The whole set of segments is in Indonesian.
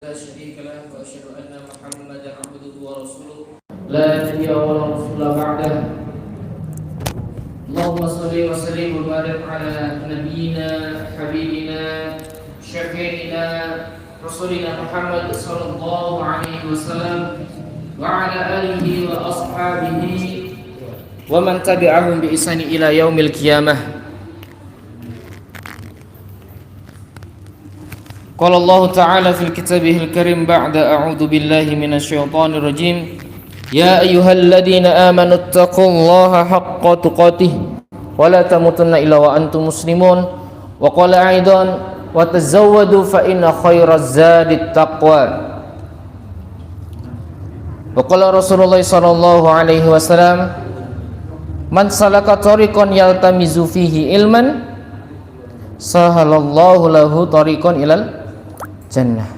لا شريك له وأشهد أن محمدا عبده ورسوله لا نبي ولا رسول بعده. اللهم صل وسلم وبارك على نبينا حبيبنا شفيعنا رسولنا محمد صلى الله عليه وسلم وعلى آله وأصحابه ومن تبعهم بإحسان إلى يوم القيامة. قال الله تعالى في كتابه الكريم بعد أعوذ بالله من الشيطان الرجيم يا أيها الذين آمنوا اتقوا الله حق تقاته ولا تموتن إلا وأنتم مسلمون وقال أيضا وتزودوا فإن خير الزاد التقوى وقال رسول الله صلى الله عليه وسلم من سلك طريقا يلتمس فيه علما سهل الله له طريقا إلى jannah.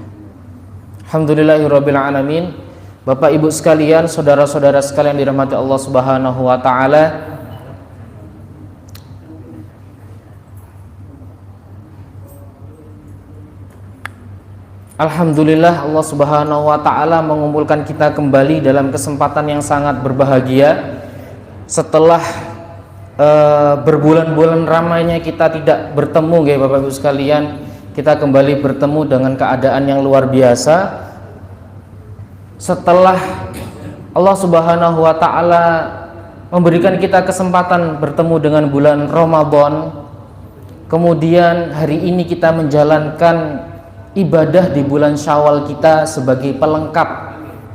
Alhamdulillahirabbil alamin. Bapak Ibu sekalian, saudara-saudara sekalian dirahmati Allah Subhanahu wa taala. Alhamdulillah Allah Subhanahu wa taala mengumpulkan kita kembali dalam kesempatan yang sangat berbahagia setelah berbulan-bulan ramainya kita tidak bertemu ya Bapak Ibu sekalian. Kita kembali bertemu dengan keadaan yang luar biasa setelah Allah Subhanahu wa taala memberikan kita kesempatan bertemu dengan bulan Ramadan. Kemudian hari ini kita menjalankan ibadah di bulan Syawal kita sebagai pelengkap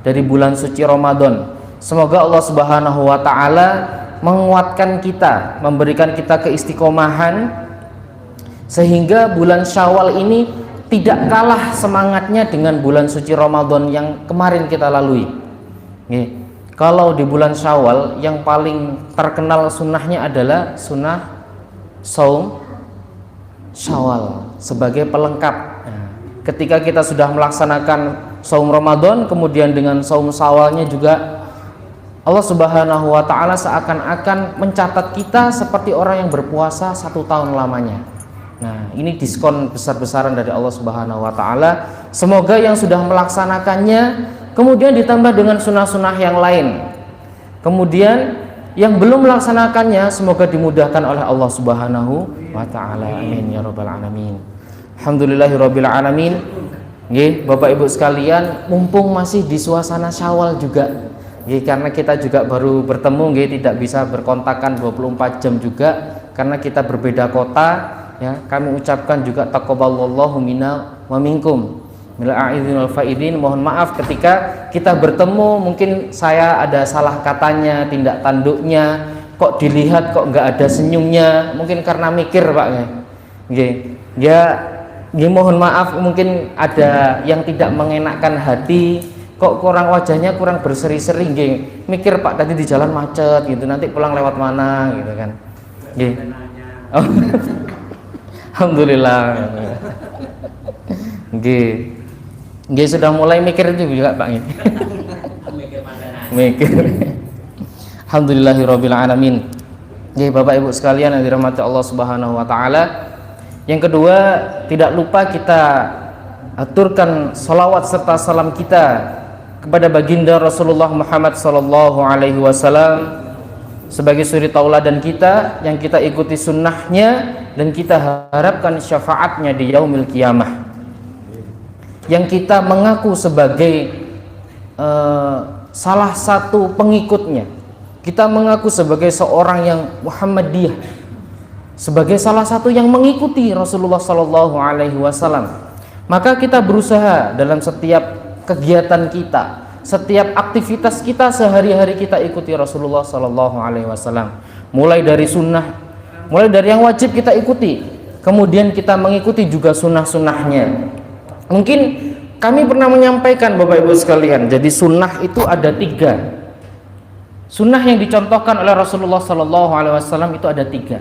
dari bulan suci Ramadan. Semoga Allah Subhanahu wa taala menguatkan kita, memberikan kita keistiqomahan sehingga bulan Syawal ini tidak kalah semangatnya dengan bulan suci Ramadan yang kemarin kita lalui. Kalau di bulan Syawal yang paling terkenal sunnahnya adalah sunnah saum Syawal sebagai pelengkap. Ketika kita sudah melaksanakan saum Ramadan, kemudian dengan saum Syawalnya juga Allah Subhanahu wa taala seakan-akan mencatat kita seperti orang yang berpuasa 1 tahun lamanya. Nah, ini diskon besar-besaran dari Allah Subhanahu wa taala. Semoga yang sudah melaksanakannya kemudian ditambah dengan sunnah-sunnah yang lain. Kemudian yang belum melaksanakannya semoga dimudahkan oleh Allah Subhanahu wa taala. Amin ya rabbal alamin. Alhamdulillahirabbil alamin. Nggih, Bapak Ibu sekalian, mumpung masih di suasana Syawal juga. Nggih, karena kita juga baru bertemu nggih, tidak bisa berkontakan 24 jam juga karena kita berbeda kota. Ya, kami ucapkan juga taqabbalallahu minna wa minkum minal a'idhin wal faidin. Mohon maaf ketika kita bertemu mungkin saya ada salah katanya, tindak tanduknya kok dilihat kok nggak ada senyumnya, mungkin karena mikir Pak ya, mohon maaf, mungkin ada yang tidak mengenakkan hati, kok kurang wajahnya kurang berseri-seri nggih, mikir Pak tadi di jalan macet gitu, nanti pulang lewat mana gitu kan nggih. Oh. Alhamdulillah. Nggih sudah mulai mikir itu juga Pak. Mikir. Alhamdulillahirabbil alamin. Nggih Bapak Ibu sekalian yang dirahmati Allah Subhanahu wa taala. Yang kedua, tidak lupa kita aturkan salawat serta salam kita kepada baginda Rasulullah Muhammad sallallahu alaihi wasallam sebagai suri tauladan kita yang kita ikuti sunnahnya dan kita harapkan syafaatnya di yaumil qiyamah, yang kita mengaku sebagai salah satu pengikutnya, kita mengaku sebagai seorang yang Muhammadiyah, sebagai salah satu yang mengikuti Rasulullah Sallallahu Alaihi Wasallam. Maka kita berusaha dalam setiap kegiatan kita, setiap aktivitas kita sehari-hari kita ikuti Rasulullah Sallallahu Alaihi Wasallam. Mulai dari sunnah, mulai dari yang wajib kita ikuti, kemudian kita mengikuti juga sunnah-sunnahnya. Mungkin kami pernah menyampaikan Bapak Ibu sekalian, jadi sunnah itu ada 3. Sunnah yang dicontohkan oleh Rasulullah Sallallahu Alaihi Wasallam itu ada 3.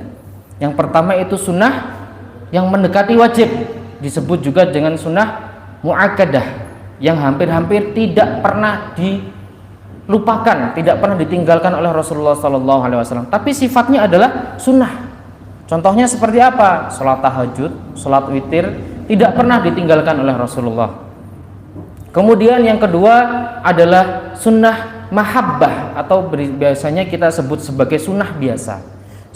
Yang pertama itu sunnah yang mendekati wajib, disebut juga dengan sunnah muakkadah, yang hampir-hampir tidak pernah dilupakan, tidak pernah ditinggalkan oleh Rasulullah Sallallahu Alaihi Wasallam. Tapi sifatnya adalah sunnah. Contohnya seperti apa? Salat tahajud, salat witir tidak pernah ditinggalkan oleh Rasulullah. Kemudian yang kedua adalah sunnah mahabbah atau biasanya kita sebut sebagai sunnah biasa.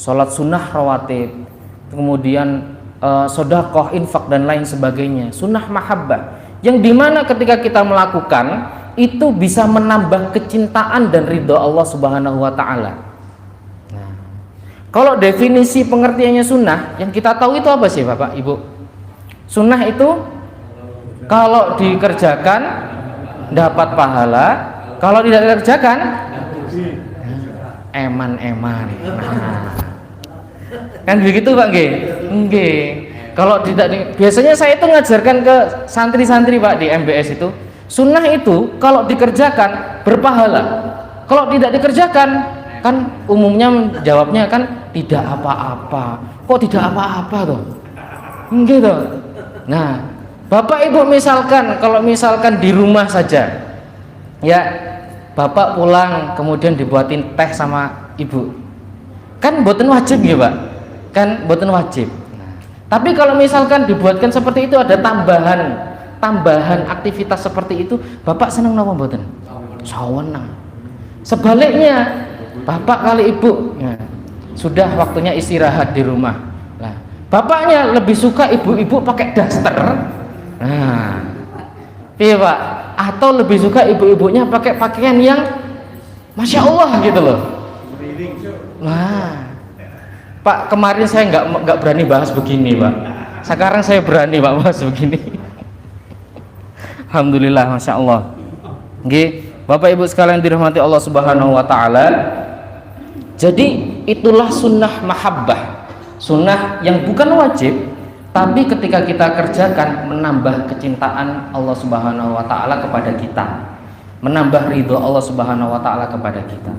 Sholat sunnah rawatib, kemudian sedekah, infak dan lain sebagainya. Sunnah mahabbah yang dimana ketika kita melakukan itu bisa menambah kecintaan dan ridho Allah Subhanahu wa Ta'ala. Nah, kalau definisi pengertiannya sunnah yang kita tahu itu apa sih Bapak Ibu? Sunnah itu kalau dikerjakan dapat pahala, kalau tidak dikerjakan eman-eman. Nah, kan begitu Pak Nggih? Nggih. Kalau tidak biasanya saya itu ngajarkan ke santri-santri Pak di MBS itu, sunnah itu kalau dikerjakan berpahala. Kalau tidak dikerjakan kan umumnya jawabnya kan tidak apa-apa. Kok tidak apa-apa toh? Nggih toh. Nah, Bapak Ibu misalkan kalau misalkan di rumah saja, ya Bapak pulang kemudian dibuatin teh sama Ibu, kan boten wajib ya Pak, kan boten wajib. Nah, tapi kalau misalkan dibuatkan seperti itu ada tambahan aktivitas seperti itu, Bapak senang napa mboten? Sawenang. Sebaliknya Bapak kali Ibu ya, sudah waktunya istirahat di rumah. Nah, Bapaknya lebih suka ibu-ibu pakai daster. Nah, iya Pak, atau lebih suka ibu-ibunya pakai pakaian yang Masya Allah gitu loh. Nah, Pak, kemarin saya nggak berani bahas begini Pak. Sekarang saya berani Pak bahas begini. Alhamdulillah, Masya Allah. Oke, Bapak Ibu sekalian dirahmati Allah Subhanahu Wa Taala. Jadi itulah sunnah mahabbah, sunnah yang bukan wajib, tapi ketika kita kerjakan menambah kecintaan Allah Subhanahu wa Ta'ala kepada kita, menambah ridho Allah Subhanahu wa Ta'ala kepada kita.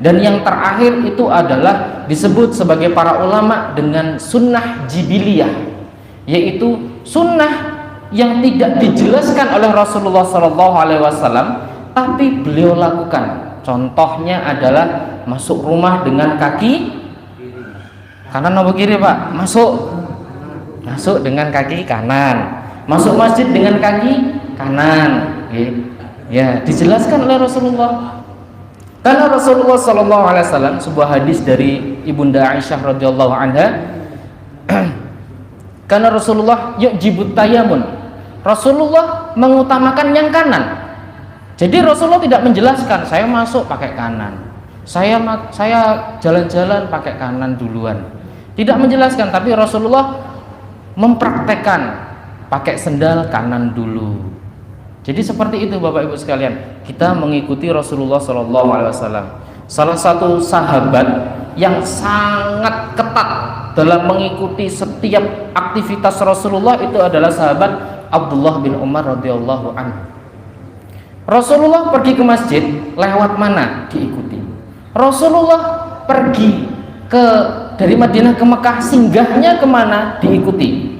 Dan yang terakhir itu adalah disebut sebagai para ulama dengan sunnah jibiliyah, yaitu sunnah yang tidak dijelaskan oleh Rasulullah SAW, tapi beliau lakukan. Contohnya adalah masuk rumah dengan kaki kanan atau kiri Pak? Masuk dengan kaki kanan, masuk masjid dengan kaki kanan. Ya, dijelaskan oleh Rasulullah. Karena Rasulullah SAW, sebuah hadis dari Ibunda Aisyah radhiyallahu anha, karena Rasulullah yu'jibut tayamun, Rasulullah mengutamakan yang kanan. Jadi Rasulullah tidak menjelaskan saya masuk pakai kanan, saya jalan-jalan pakai kanan duluan. Tidak menjelaskan, tapi Rasulullah mempraktekkan pakai sendal kanan dulu. Jadi seperti itu Bapak Ibu sekalian, kita mengikuti Rasulullah SAW. Salah satu sahabat yang sangat ketat dalam mengikuti setiap aktivitas Rasulullah itu adalah sahabat Abdullah bin Umar radhiyallahu anhu. Rasulullah pergi ke masjid, lewat mana diikuti. Rasulullah pergi dari Madinah ke Mekah, singgahnya kemana diikuti.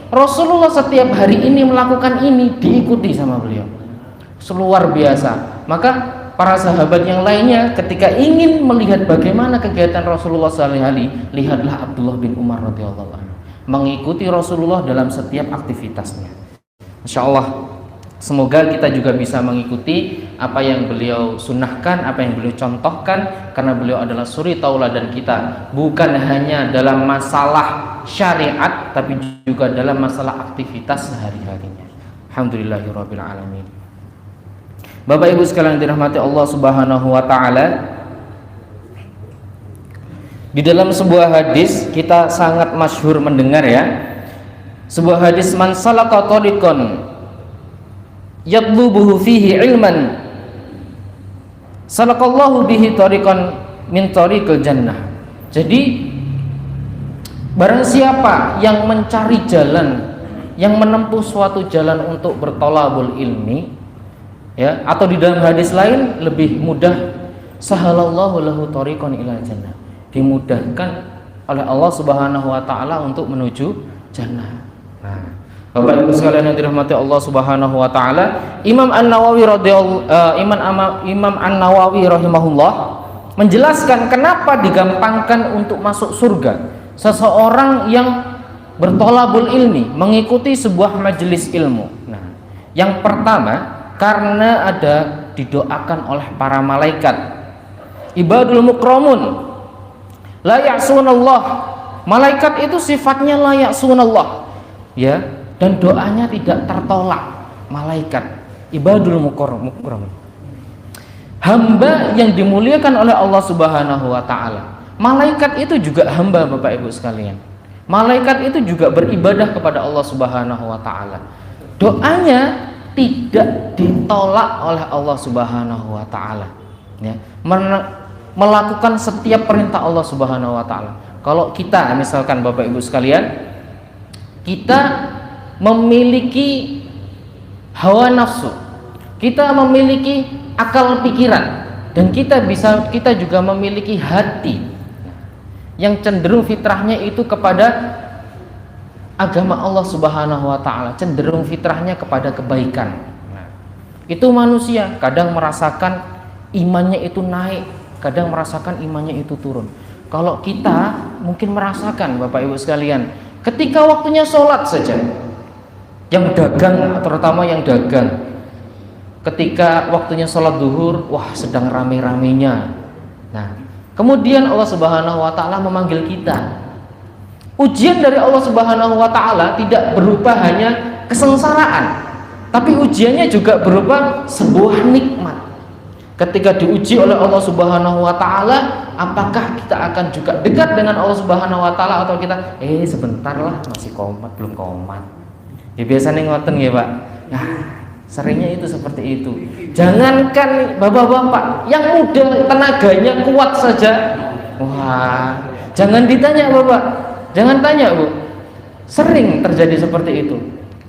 Rasulullah setiap hari ini melakukan ini, diikuti sama beliau. Luar biasa. Maka para sahabat yang lainnya ketika ingin melihat bagaimana kegiatan Rasulullah sehari-hari, lihatlah Abdullah bin Umar radhiyallahu anhu mengikuti Rasulullah dalam setiap aktivitasnya. Masya Allah. Semoga kita juga bisa mengikuti apa yang beliau sunnahkan, apa yang beliau contohkan, karena beliau adalah suri tauladan kita, bukan hanya dalam masalah syariat, tapi juga dalam masalah aktivitas sehari-harinya. Alhamdulillahirabbil alamin. Bapak Ibu sekalian dirahmati Allah Subhanahu wa Ta'ala, di dalam sebuah hadis kita sangat masyhur mendengar ya, sebuah hadis, man salaka tariqan yatlubuhu fihi ilman salakallahu bihi tariqan min tariqil jannah. Jadi barang siapa yang mencari jalan, yang menempuh suatu jalan untuk bertolabul ilmi ya, atau di dalam hadis lain lebih mudah, sahalallahu lahu tariqan ilal jannah, dimudahkan oleh Allah Subhanahu wa Ta'ala untuk menuju jannah. Nah, Bapak Ibu sekalian yang dirahmati Allah Subhanahu wa Ta'ala, Imam An-Nawawi Imam An-Nawawi rahimahullah menjelaskan kenapa digampangkan untuk masuk surga seseorang yang bertolabul ilmi, mengikuti sebuah majelis ilmu. Nah, yang pertama, karena ada didoakan oleh para malaikat. Ibadul mukramun la ya'sunallah. Malaikat itu sifatnya la ya'sunallah, ya, dan doanya tidak tertolak. Malaikat ibadul mukramun, hamba yang dimuliakan oleh Allah Subhanahu wa taala. Malaikat itu juga hamba, Bapak Ibu sekalian. Malaikat itu juga beribadah kepada Allah Subhanahu wa taala. Doanya tidak ditolak oleh Allah Subhanahu wa taala, ya. Melakukan setiap perintah Allah Subhanahu wa taala. Kalau kita misalkan Bapak Ibu sekalian, kita memiliki hawa nafsu, kita memiliki akal pikiran, dan kita juga memiliki hati yang cenderung fitrahnya itu kepada agama Allah Subhanahu wa taala, cenderung fitrahnya kepada kebaikan. Itu manusia kadang merasakan imannya itu naik, kadang merasakan imannya itu turun. Kalau kita mungkin merasakan, Bapak Ibu sekalian, ketika waktunya sholat saja, yang dagang, terutama yang dagang, ketika waktunya sholat duhur, wah sedang rame-ramenya. Nah, kemudian Allah Subhanahu wa taala memanggil kita. Ujian dari Allah Subhanahu wa taala tidak berupa hanya kesengsaraan, tapi ujiannya juga berupa sebuah nikmat. Ketika diuji oleh Allah Subhanahu wa taala, apakah kita akan juga dekat dengan Allah Subhanahu wa taala, atau kita sebentar lah, masih komat, belum komat. Ya biasanya ngoten ya, Pak. Nah, seringnya itu seperti itu. Jangankan bapak-bapak yang muda tenaganya kuat saja, wah, jangan ditanya Bapak, jangan tanya Bu. Sering terjadi seperti itu.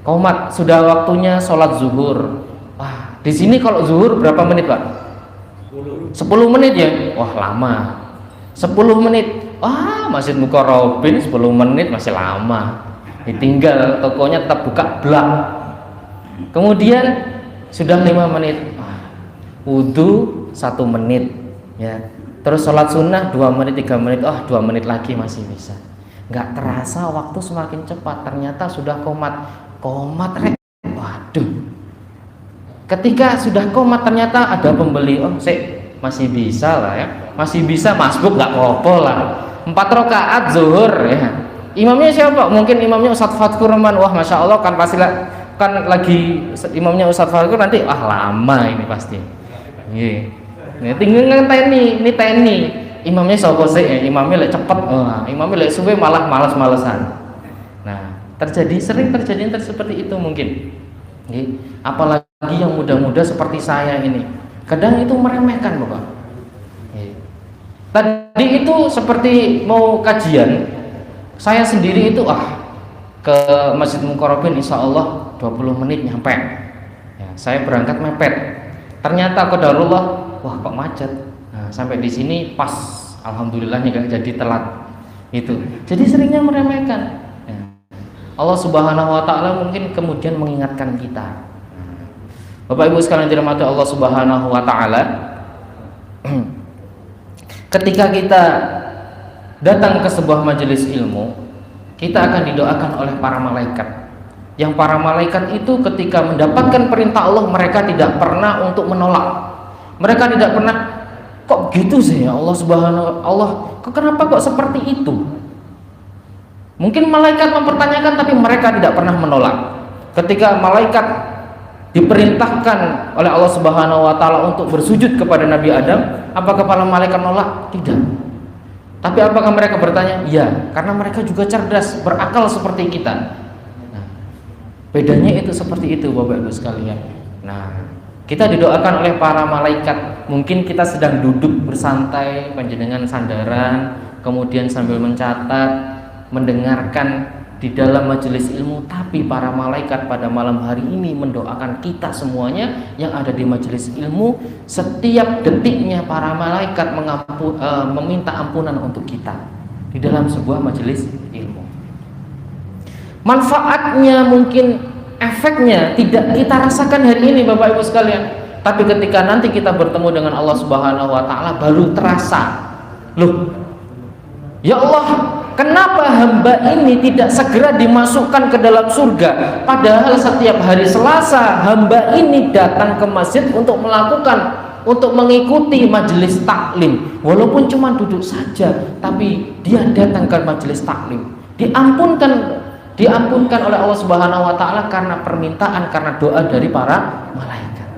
Komat, sudah waktunya sholat zuhur. Wah, di sini kalau zuhur berapa menit, Pak? 10 menit ya? Wah, lama. 10 menit. Wah, Masjid Mukarrabin 10 menit masih lama. Ditinggal tokonya tetap buka blak. Kemudian sudah 5 menit. Wudhu 1 menit ya. Terus sholat sunnah 2 menit, 3 menit. 2 menit lagi masih bisa. Nggak terasa waktu semakin cepat. Ternyata sudah komat. Waduh. Ketika sudah komat ternyata ada pembeli. Masih bisa lah ya, masih bisa masbuk, nggak apa-apa lah. 4 rakaat zuhur ya. Imamnya siapa? Mungkin imamnya Ustadz Fatkur Rahman. Wah, masya Allah, kan pasti kan lagi imamnya Ustadz Fatkur, nanti lama ini pasti. Iya. Ini tinggal ngenteni, ini teni. Imamnya siapa sih? Imamnya cepet. Imamnya suwe malah males-malesan. Nah, sering terjadi seperti itu mungkin. Apalagi yang muda-muda seperti saya ini. Kadang itu meremehkan, Bapak. Tadi itu seperti mau kajian, saya sendiri itu ke Masjid Mukarrabin insya Allah 20 menit nyampe ya, saya berangkat mepet. Ternyata qadarullah, wah kok macet. Nah, sampai di sini pas, alhamdulillah nggak jadi telat. Itu. Jadi seringnya meremehkan ya. Allah Subhanahu wa taala mungkin kemudian mengingatkan kita. Bapak Ibu sekalian dirahmati Allah Subhanahu wa taala, ketika kita datang ke sebuah majelis ilmu, kita akan didoakan oleh para malaikat. Yang para malaikat itu ketika mendapatkan perintah Allah, mereka tidak pernah untuk menolak. Mereka tidak pernah, kok gitu sih ya Allah Subhanahu wa Allah, kenapa kok seperti itu? Mungkin malaikat mempertanyakan, tapi mereka tidak pernah menolak. Ketika malaikat diperintahkan oleh Allah Subhanahu wa taala untuk bersujud kepada Nabi Adam, apakah para malaikat nolak? Tidak. Tapi apakah mereka bertanya? Ya, karena mereka juga cerdas, berakal seperti kita. Nah, bedanya itu seperti itu, Bapak Ibu sekalian. Nah, kita didoakan oleh para malaikat. Mungkin kita sedang duduk bersantai, panjenengan sandaran, kemudian sambil mencatat, mendengarkan di dalam majelis ilmu, tapi para malaikat pada malam hari ini mendoakan kita semuanya yang ada di majelis ilmu. Setiap detiknya para malaikat meminta ampunan untuk kita di dalam sebuah majelis ilmu. Manfaatnya mungkin, efeknya tidak kita rasakan hari ini Bapak Ibu sekalian, tapi ketika nanti kita bertemu dengan Allah Subhanahu wa taala baru terasa. Loh, ya Allah, kenapa hamba ini tidak segera dimasukkan ke dalam surga, padahal setiap hari Selasa hamba ini datang ke masjid untuk mengikuti majelis taklim, walaupun cuma duduk saja, tapi dia datang ke majelis taklim, diampunkan oleh Allah Subhanahu wa taala karena permintaan, karena doa dari para malaikat.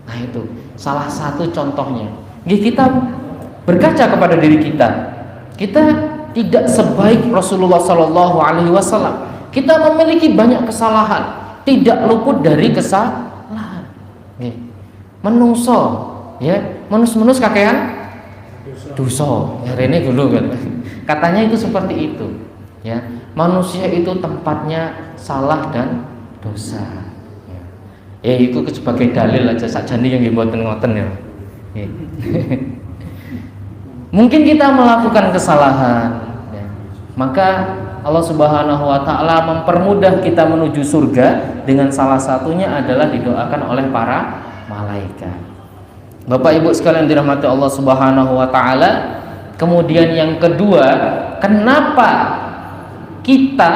Nah, itu salah satu contohnya. Kita berkaca kepada diri kita tidak sebaik Rasulullah Shallallahu Alaihi Wasallam. Kita memiliki banyak kesalahan, tidak luput dari kesalahan. Menungso, ya, menus kakean dosa. Ya, Rene dulu kan. Katanya itu seperti itu. Ya, manusia itu tempatnya salah dan dosa. Ya, itu sebagai dalil aja sakjane yang mboten ngoten ya. Mungkin kita melakukan kesalahan, ya. Maka Allah Subhanahu wa taala mempermudah kita menuju surga dengan salah satunya adalah didoakan oleh para malaikat. Bapak Ibu sekalian dirahmati Allah Subhanahu wa taala. Kemudian yang kedua, kenapa kita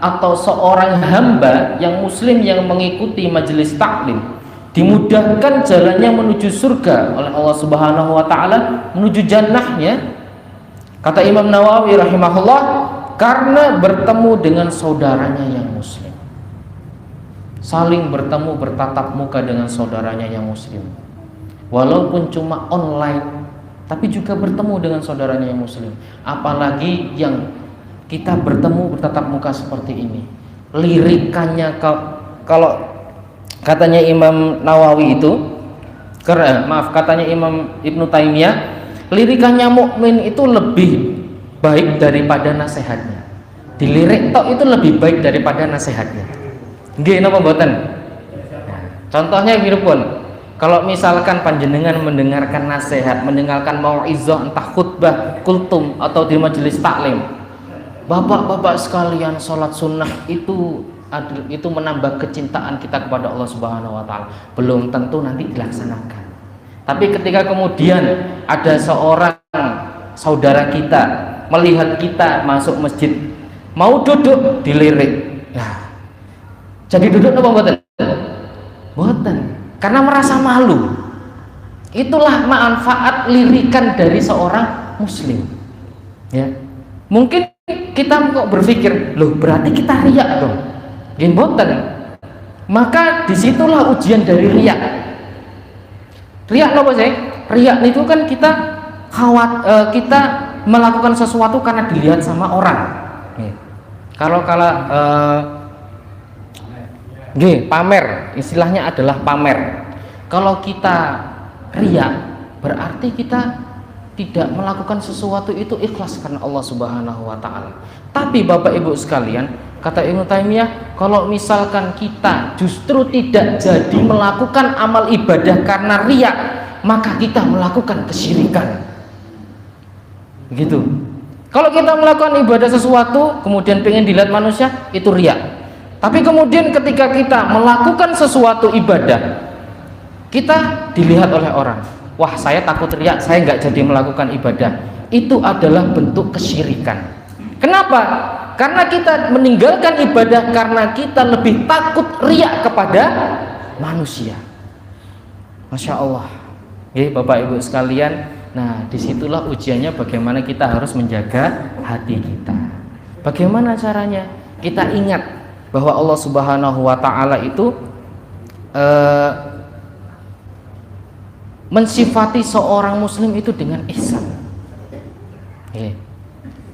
atau seorang hamba yang muslim yang mengikuti majelis taklim dimudahkan jalannya menuju surga oleh Allah Subhanahu wa taala, menuju jannahnya? Kata Imam Nawawi rahimahullah, karena bertemu dengan saudaranya yang muslim. Saling bertemu, bertatap muka dengan saudaranya yang muslim. Walaupun cuma online, tapi juga bertemu dengan saudaranya yang muslim. Apalagi yang kita bertemu, bertatap muka seperti ini. Lirikannya kalau katanya Imam Nawawi itu, katanya Imam Ibnu Taimiyah, lirikannya mukmin itu lebih baik daripada nasihatnya. Dilirik tok itu lebih baik daripada nasihatnya. Nggih napa mboten? Nah, contohnya piripun? Kalau misalkan panjenengan mendengarkan nasihat, mendengarkan mauizah, entah khutbah, kultum atau di majelis taklim, bapak-bapak sekalian, sholat sunnah itu menambah kecintaan kita kepada Allah Subhanahu wa taala. Belum tentu nanti dilaksanakan. Tapi ketika kemudian ada seorang saudara kita melihat kita masuk masjid, mau duduk dilirik. Nah, jadi duduk apa mboten? Mboten. Karena merasa malu. Itulah manfaat lirikan dari seorang muslim. Ya. Mungkin kita kok berpikir, loh berarti kita riak dong. Mboten. Maka disitulah ujian dari riak. Riak apa sih? Riak itu kan kita kita melakukan sesuatu karena dilihat sama orang. Kalau pamer, istilahnya adalah pamer. Kalau kita riak, berarti kita tidak melakukan sesuatu itu ikhlas karena Allah Subhanahu wa taala. Tapi Bapak Ibu sekalian, kata Ibnu Taimiyah, kalau misalkan kita justru tidak jadi melakukan amal ibadah karena riya, maka kita melakukan kesyirikan. Begitu. Kalau kita melakukan ibadah sesuatu kemudian pengen dilihat manusia, itu riya. Tapi kemudian ketika kita melakukan sesuatu ibadah, kita dilihat oleh orang. Wah, saya takut riya, saya nggak jadi melakukan ibadah. Itu adalah bentuk kesyirikan. Kenapa? Karena kita meninggalkan ibadah karena kita lebih takut riya kepada manusia. Masya Allah. Bapak Ibu sekalian, nah disitulah ujiannya bagaimana kita harus menjaga hati kita. Bagaimana caranya? Kita ingat bahwa Allah Subhanahu wa taala itu mensifati seorang muslim itu dengan ihsan.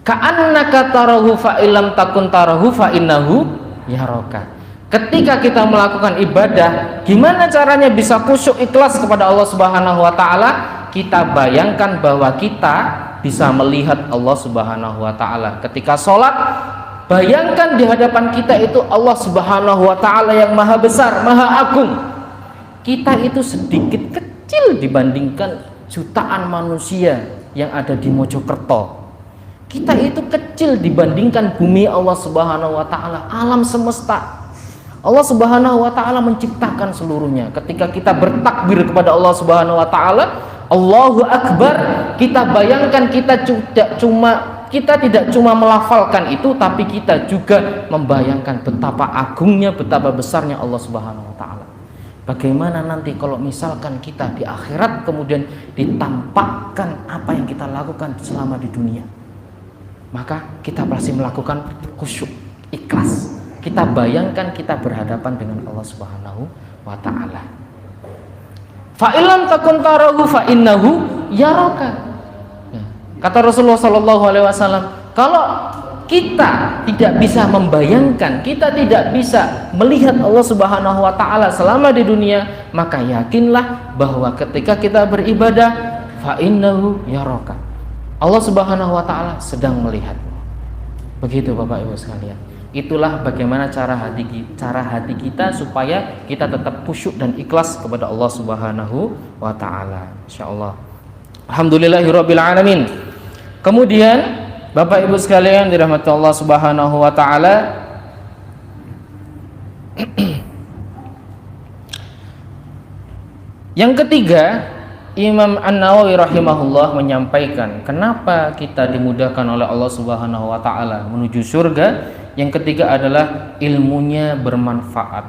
Ka'annaka tarahu fa illam takun tarahu fa innahu yaraka. Ketika kita melakukan ibadah, gimana caranya bisa khusyuk ikhlas kepada Allah Subhanahu wa taala? Kita bayangkan bahwa kita bisa melihat Allah Subhanahu wa taala. Ketika sholat, bayangkan di hadapan kita itu Allah Subhanahu wa taala yang maha besar, maha agung. Kita itu sedikit kecil dibandingkan jutaan manusia yang ada di Mojokerto. Kita itu kecil dibandingkan bumi Allah Subhanahu wa taala, alam semesta. Allah Subhanahu wa taala menciptakan seluruhnya. Ketika kita bertakbir kepada Allah Subhanahu wa taala, Allahu Akbar, kita bayangkan kita kita tidak cuma melafalkan itu, tapi kita juga membayangkan betapa agungnya, betapa besarnya Allah Subhanahu wa taala. Bagaimana nanti kalau misalkan kita di akhirat kemudian ditampakkan apa yang kita lakukan selama di dunia, maka kita pasti melakukan khusyuk, ikhlas. Kita bayangkan kita berhadapan dengan Allah Subhanahu wa taala. Fa illam takun tarahu fa innahu yaraka. Kata Rasulullah sallallahu alaihi wasallam, kalau kita tidak bisa membayangkan, kita tidak bisa melihat Allah Subhanahu wa taala selama di dunia, maka yakinlah bahwa ketika kita beribadah, fa innahu yaraka. Allah Subhanahu wa taala sedang melihatmu. Begitu Bapak Ibu sekalian. Itulah bagaimana cara hati kita supaya kita tetap khusyuk dan ikhlas kepada Allah Subhanahu wa taala. Insyaallah. Alhamdulillahirabbil alamin. Kemudian Bapak Ibu sekalian dirahmati Allah Subhanahu wa taala, yang ketiga, Imam An-Nawawi rahimahullah menyampaikan kenapa kita dimudahkan oleh Allah Subhanahu wa taala menuju surga. Yang ketiga adalah ilmunya bermanfaat.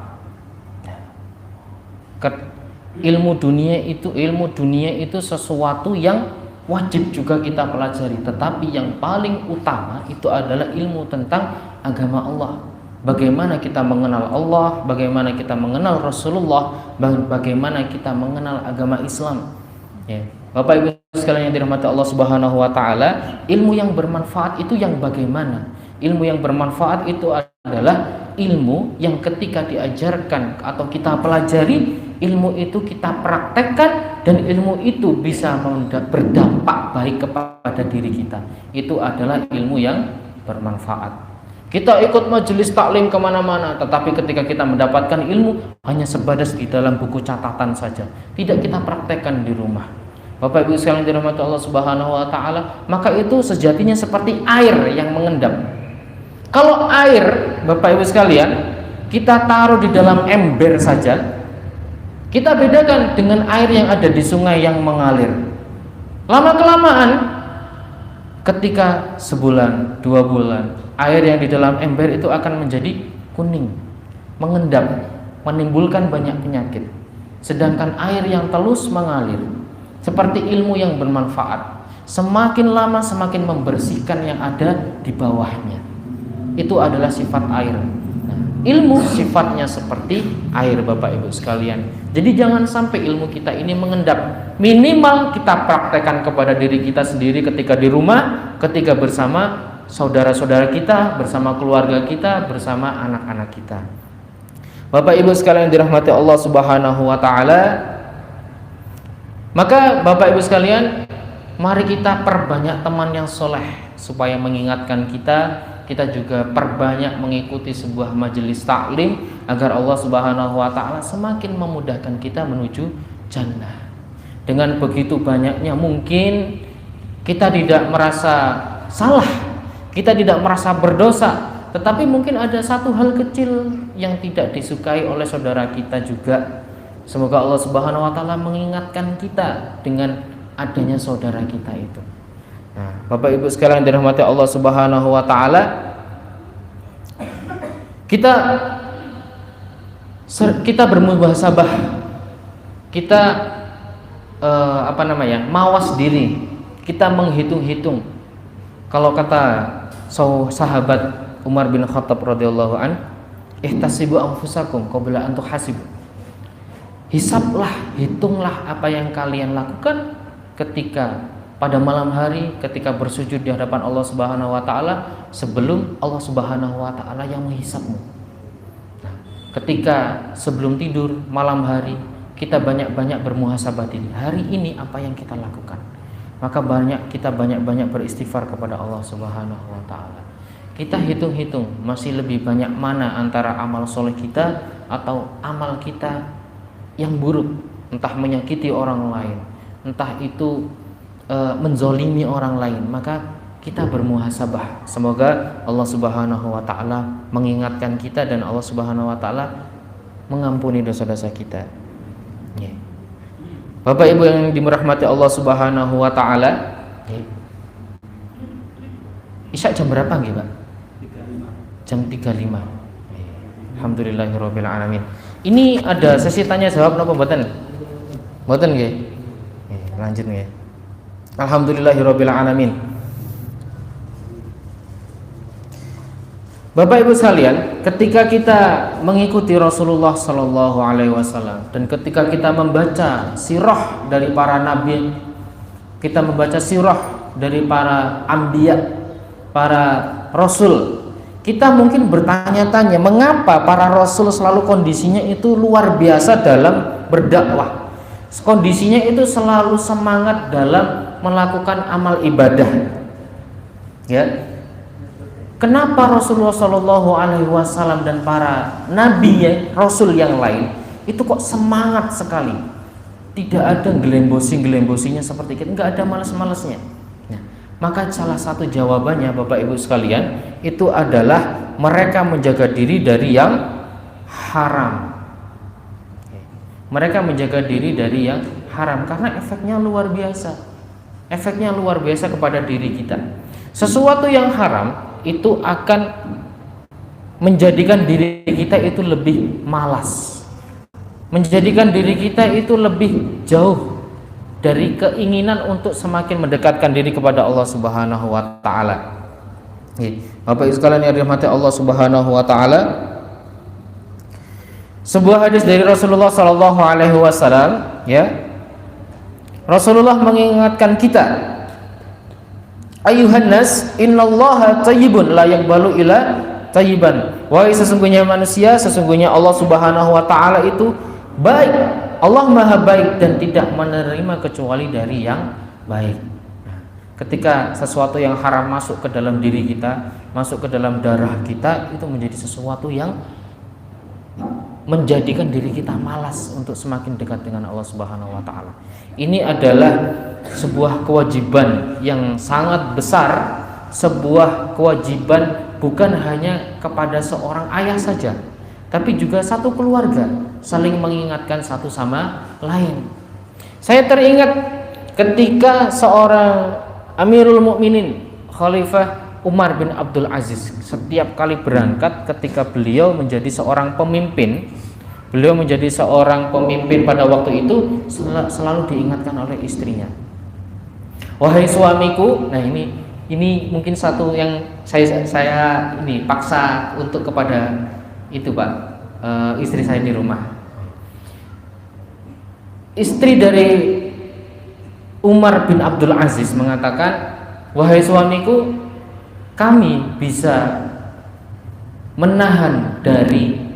Ilmu dunia itu sesuatu yang wajib juga kita pelajari, tetapi yang paling utama itu adalah ilmu tentang agama Allah. Bagaimana kita mengenal Allah, bagaimana kita mengenal Rasulullah, bagaimana kita mengenal agama Islam. Ya. Bapak Ibu sekalian yang dirahmati Allah Subhanahu wa taala, ilmu yang bermanfaat itu yang bagaimana? Ilmu yang bermanfaat itu adalah ilmu yang ketika diajarkan atau kita pelajari, ilmu itu kita praktekkan dan ilmu itu bisa berdampak baik kepada diri kita. Itu adalah ilmu yang bermanfaat. Kita ikut majelis taklim kemana-mana, tetapi ketika kita mendapatkan ilmu hanya sebatas di dalam buku catatan saja, tidak kita praktekkan di rumah. Bapak Ibu sekalian dirahmati Allah Subhanahu wa taala, maka itu sejatinya seperti air yang mengendap. Kalau air, Bapak Ibu sekalian, kita taruh di dalam ember saja, kita bedakan dengan air yang ada di sungai yang mengalir. Lama-kelamaan, ketika sebulan, 2 bulan, air yang di dalam ember itu akan menjadi kuning, mengendap, menimbulkan banyak penyakit. Sedangkan air yang telus mengalir, seperti ilmu yang bermanfaat, semakin lama semakin membersihkan yang ada di bawahnya. Itu adalah sifat air. Nah, ilmu sifatnya seperti air Bapak Ibu sekalian. Jadi jangan sampai ilmu kita ini mengendap. Minimal kita praktekkan kepada diri kita sendiri ketika di rumah, ketika bersama saudara-saudara kita, bersama keluarga kita, bersama anak-anak kita. Bapak Ibu sekalian dirahmati Allah Subhanahu wa taala, maka Bapak Ibu sekalian, mari kita perbanyak teman yang soleh supaya mengingatkan kita juga perbanyak mengikuti sebuah majelis taklim agar Allah Subhanahu wa taala semakin memudahkan kita menuju jannah. Dengan begitu banyaknya mungkin kita tidak merasa salah, kita tidak merasa berdosa, tetapi mungkin ada satu hal kecil yang tidak disukai oleh saudara kita juga. Semoga Allah Subhanahu wa taala mengingatkan kita dengan adanya saudara kita itu. Nah, Bapak Ibu sekalian dirahmati Allah Subhanahu wa taala, kita bermuhasabah, kita mawas diri, kita menghitung-hitung. Kalau kata sahabat Umar bin Khattab radhiyallahu an, ihtasibu anfusakum qabla an tuhasibu. Hisablah, hitunglah apa yang kalian lakukan ketika pada malam hari, ketika bersujud di hadapan Allah Subhanahu wa taala, sebelum Allah Subhanahu wa taala yang menghisabmu. Nah, ketika sebelum tidur malam hari, kita banyak-banyak bermuhasabah diri. Hari ini apa yang kita lakukan? Maka kita banyak-banyak beristighfar kepada Allah Subhanahu wa taala. Kita hitung-hitung masih lebih banyak mana antara amal soleh kita atau amal kita yang buruk, entah menyakiti orang lain, entah itu menzolimi orang lain. Maka kita bermuhasabah. Semoga Allah Subhanahu wa taala mengingatkan kita dan Allah Subhanahu wa taala mengampuni dosa-dosa kita. Bapak Ibu yang dirahmati Allah Subhanahu wa taala, Isya jam berapa nggih, Pak? Jam 35. Alhamdulillahirabbil alamin. Ini ada sesi tanya jawab napa mboten? Mboten nggih. Lanjut nggih. Alhamdulillahirabbil alamin. Bapak Ibu sekalian, ketika kita mengikuti Rasulullah Sallallahu Alaihi Wasallam dan ketika kita membaca sirah dari para nabi, kita membaca sirah dari para anbiya, para rasul, kita mungkin bertanya-tanya mengapa para rasul selalu kondisinya itu luar biasa dalam berdakwah, kondisinya itu selalu semangat dalam melakukan amal ibadah, ya. Kenapa Rasulullah Shallallahu Alaihi Wasallam dan para nabi ya, rasul yang lain itu kok semangat sekali, tidak ada gelembosing-gelembosinya seperti kita, nggak ada malas-malasnya. Nah, maka salah satu jawabannya Bapak Ibu sekalian itu adalah mereka menjaga diri dari yang haram. Mereka menjaga diri dari yang haram karena efeknya luar biasa. Efeknya luar biasa kepada diri kita. Sesuatu yang haram itu akan menjadikan diri kita itu lebih malas, menjadikan diri kita itu lebih jauh dari keinginan untuk semakin mendekatkan diri kepada Allah Subhanahu wa taala. Bapak Ibu sekalian yang dirahmati Allah Subhanahu wa taala, sebuah hadis dari Rasulullah sallallahu alaihi wasallam, ya. Rasulullah mengingatkan kita, ayuhan nas, innallaha thayyibun la yaqbalu illa thayyiban. Wahai sesungguhnya manusia, sesungguhnya Allah Subhanahu wa taala itu baik. Allah Maha baik dan tidak menerima kecuali dari yang baik. Ketika sesuatu yang haram masuk ke dalam diri kita, masuk ke dalam darah kita, itu menjadi sesuatu yang menjadikan diri kita malas untuk semakin dekat dengan Allah Subhanahu wa taala. Ini adalah sebuah kewajiban yang sangat besar, sebuah kewajiban bukan hanya kepada seorang ayah saja, tapi juga satu keluarga saling mengingatkan satu sama lain. Saya teringat ketika seorang Amirul Mukminin Khalifah Umar bin Abdul Aziz setiap kali berangkat, ketika beliau menjadi seorang pemimpin, pada waktu itu selalu diingatkan oleh istrinya, wahai suamiku. Nah ini mungkin satu yang saya ini paksa untuk kepada itu Pak, istri saya di rumah. Istri dari Umar bin Abdul Aziz mengatakan, wahai suamiku, kami bisa menahan dari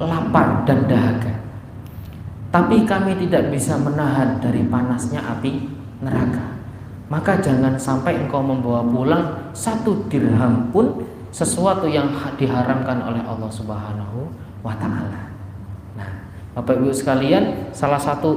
lapar dan dahaga, tapi kami tidak bisa menahan dari panasnya api neraka. Maka jangan sampai engkau membawa pulang 1 dirham pun sesuatu yang diharamkan oleh Allah Subhanahu wa taala. Nah, Bapak Ibu sekalian,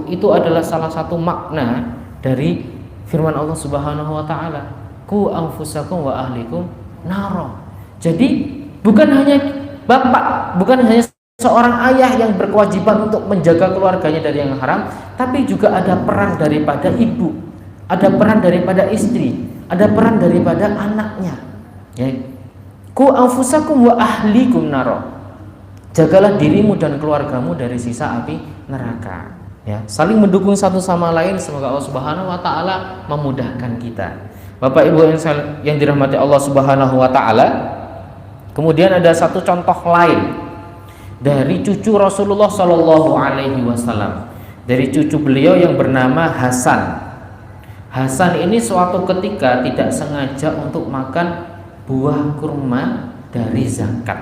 itu adalah salah satu makna dari firman Allah Subhanahu wa taala, ku anfusakum wa ahlikum naro. Jadi bukan hanya bapak, bukan hanya seorang ayah yang berkewajiban untuk menjaga keluarganya dari yang haram, tapi juga ada peran daripada ibu, ada peran daripada istri, ada peran daripada anaknya. Ya. Ku anfusakum wa ahlikum naro. Jagalah dirimu dan keluargamu dari sisa api neraka. Ya, saling mendukung satu sama lain. Semoga Allah Subhanahu wa taala memudahkan kita. Bapak Ibu yang dirahmati Allah Subhanahu wa taala, kemudian ada satu contoh lain dari cucu Rasulullah Shallallahu Alaihi Wasallam, dari cucu beliau yang bernama Hasan. Hasan ini suatu ketika tidak sengaja untuk makan buah kurma dari zakat.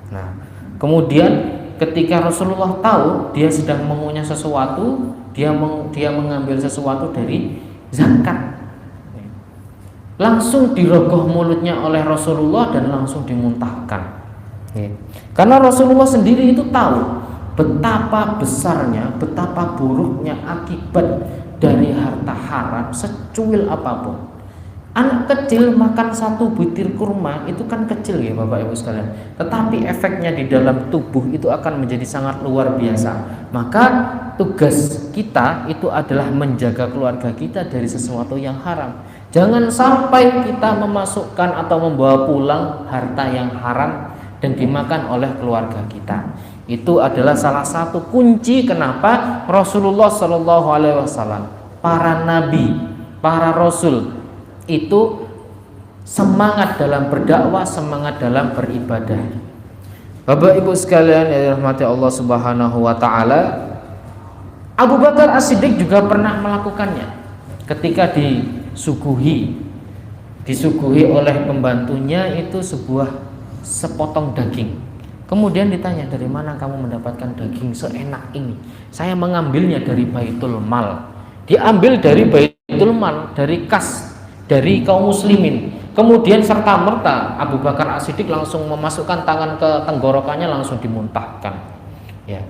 Nah, kemudian ketika Rasulullah tahu dia sedang mengunyah sesuatu, dia mengambil sesuatu dari zakat, langsung dirogoh mulutnya oleh Rasulullah dan langsung dimuntahkan. Karena Rasulullah sendiri itu tahu betapa besarnya, betapa buruknya akibat dari harta haram secuil apapun. Anak kecil makan 1 butir kurma itu kan kecil ya Bapak Ibu sekalian, tetapi efeknya di dalam tubuh itu akan menjadi sangat luar biasa. Maka tugas kita itu adalah menjaga keluarga kita dari sesuatu yang haram. Jangan sampai kita memasukkan atau membawa pulang harta yang haram dan dimakan oleh keluarga kita. Itu adalah salah satu kunci kenapa Rasulullah Shallallahu Alaihi Wasallam, para nabi, para rasul itu semangat dalam berdakwah, semangat dalam beribadah. Bapak Ibu sekalian yang dirahmati Allah Subhanahu wa taala, Abu Bakar As-Siddiq juga pernah melakukannya ketika disuguhi oleh pembantunya itu sebuah sepotong daging. Kemudian ditanya, dari mana kamu mendapatkan daging seenak ini? Saya mengambilnya dari Baitul Mal. Diambil dari Baitul Mal, dari kas, dari kaum muslimin. Kemudian serta merta Abu Bakar As-Siddiq langsung memasukkan tangan ke tenggorokannya, langsung dimuntahkan. Ya.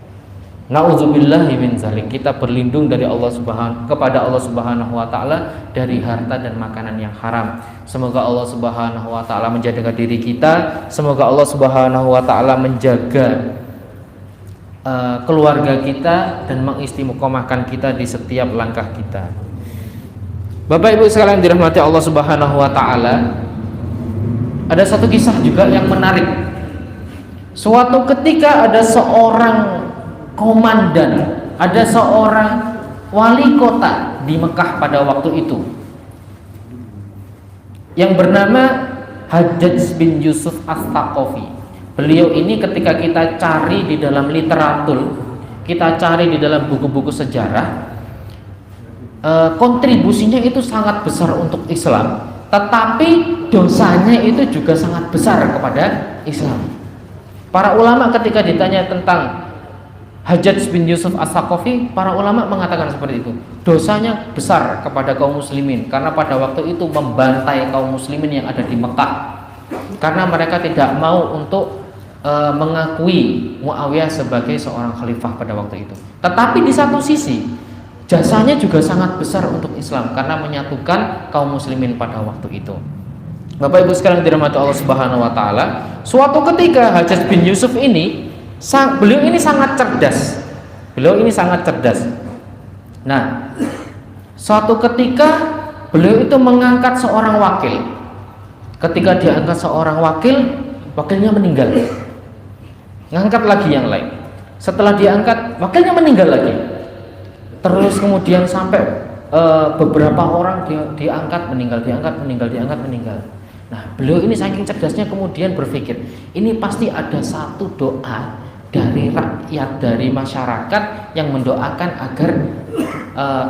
Nauzubillahi min zalik. Kita berlindung dari kepada Allah Subhanahu wa taala dari harta dan makanan yang haram. Semoga Allah Subhanahu wa taala menjaga diri kita, semoga Allah Subhanahu wa taala menjaga keluarga kita dan mengistiqomahkan kita di setiap langkah kita. Bapak Ibu sekalian dirahmati Allah Subhanahu wa taala, ada satu kisah juga yang menarik. Suatu ketika ada seorang komandan, ada seorang wali kota di Mekah pada waktu itu yang bernama Hajjaj bin Yusuf As-Saqafi. Beliau ini ketika kita cari di dalam literatur, kita cari di dalam buku-buku sejarah, kontribusinya itu sangat besar untuk Islam, tetapi dosanya itu juga sangat besar kepada Islam. Para ulama ketika ditanya tentang Hajjaj bin Yusuf As-Saqafi, para ulama mengatakan seperti itu. Dosanya besar kepada kaum muslimin karena pada waktu itu membantai kaum muslimin yang ada di Mekah. Karena mereka tidak mau untuk mengakui Muawiyah sebagai seorang khalifah pada waktu itu. Tetapi di satu sisi jasanya juga sangat besar untuk Islam karena menyatukan kaum muslimin pada waktu itu. Bapak Ibu sekalian dirahmati Allah Subhanahu wa taala, suatu ketika Hajjaj bin Yusuf ini beliau ini sangat cerdas. Nah, suatu ketika beliau itu mengangkat seorang wakil. Ketika diangkat seorang wakil, wakilnya meninggal. Ngangkat lagi yang lain. Setelah diangkat, wakilnya meninggal lagi. Terus kemudian sampai beberapa orang diangkat meninggal. Nah, beliau ini saking cerdasnya kemudian berpikir, ini pasti ada satu doa dari rakyat, dari masyarakat yang mendoakan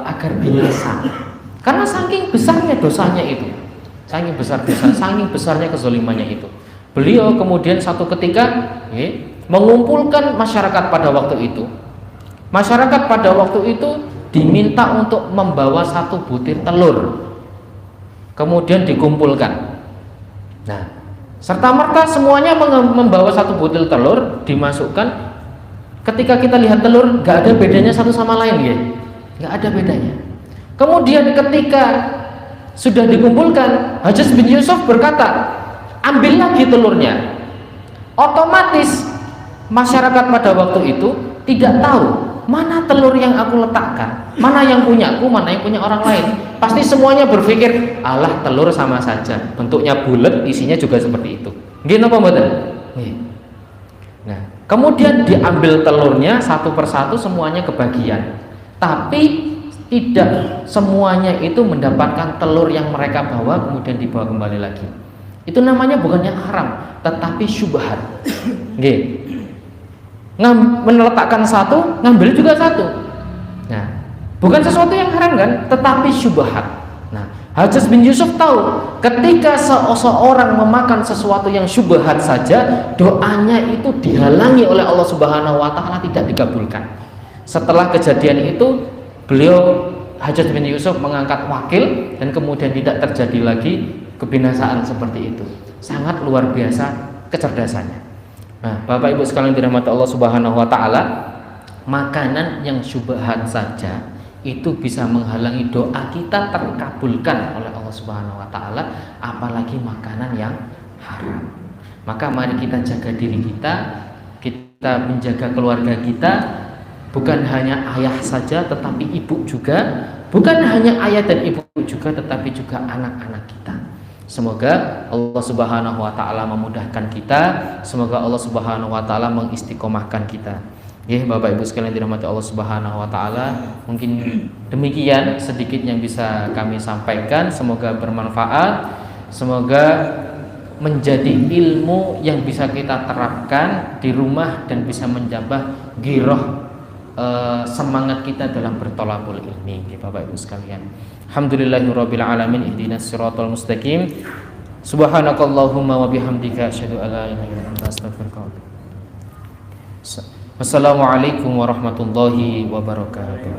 agar binasa. Karena saking besarnya dosanya itu, saking besarnya kezalimannya itu. Beliau kemudian satu ketika mengumpulkan masyarakat pada waktu itu. Masyarakat pada waktu itu diminta untuk membawa satu butir telur. Kemudian dikumpulkan. Nah, serta-merta semuanya membawa satu butir telur, dimasukkan. Ketika kita lihat telur, nggak ada bedanya satu sama lain, ya, nggak ada bedanya. Kemudian ketika sudah dikumpulkan, Hajjaj bin Yusuf berkata, ambil lagi telurnya. Otomatis masyarakat pada waktu itu tidak tahu mana telur yang aku letakkan, mana yang punyaku, mana yang punya orang lain. Pasti semuanya berpikir, alah telur sama saja, bentuknya bulat, isinya juga seperti itu. Gini apa mboten? Nah, kemudian diambil telurnya satu persatu, semuanya kebagian. Tapi tidak semuanya itu mendapatkan telur yang mereka bawa kemudian dibawa kembali lagi. Itu namanya bukan yang haram, tetapi syubhat. Nggih. Meletakkan satu, ngambil juga satu. Nah, bukan sesuatu yang haram kan, tetapi syubhat. Nah, Hajjaj bin Yusuf tahu ketika seseorang memakan sesuatu yang syubhat saja, doanya itu dihalangi oleh Allah Subhanahu wa taala, tidak dikabulkan. Setelah kejadian itu, beliau Hajjaj bin Yusuf mengangkat wakil dan kemudian tidak terjadi lagi kebinasaan seperti itu. Sangat luar biasa kecerdasannya. Nah, Bapak Ibu sekalian dirahmati Allah Subhanahu wa taala, makanan yang syubhat saja itu bisa menghalangi doa kita terkabulkan oleh Allah Subhanahu wa taala, apalagi makanan yang haram. Maka mari kita jaga diri kita, kita menjaga keluarga kita, Bukan hanya ayah saja tetapi ibu juga, bukan hanya ayah dan ibu juga tetapi juga anak-anak kita. Semoga Allah Subhanahu wa taala memudahkan kita, semoga Allah Subhanahu wa taala mengistiqomahkan kita. Ya, Bapak Ibu sekalian dirahmati Allah Subhanahu wa taala, mungkin demikian sedikit yang bisa kami sampaikan, semoga bermanfaat, semoga menjadi ilmu yang bisa kita terapkan di rumah dan bisa menjambah giroh semangat kita dalam bertolabul ilmi, Bapak Ibu sekalian. Alhamdulillahirabbil alamin, ihdinas siratal mustaqim. Subhanakallahumma wa bihamdika asyhadu an la ilaha illa anta astaghfiruka wa atubu ilaik. Wassalamualaikum warahmatullahi wabarakatuh.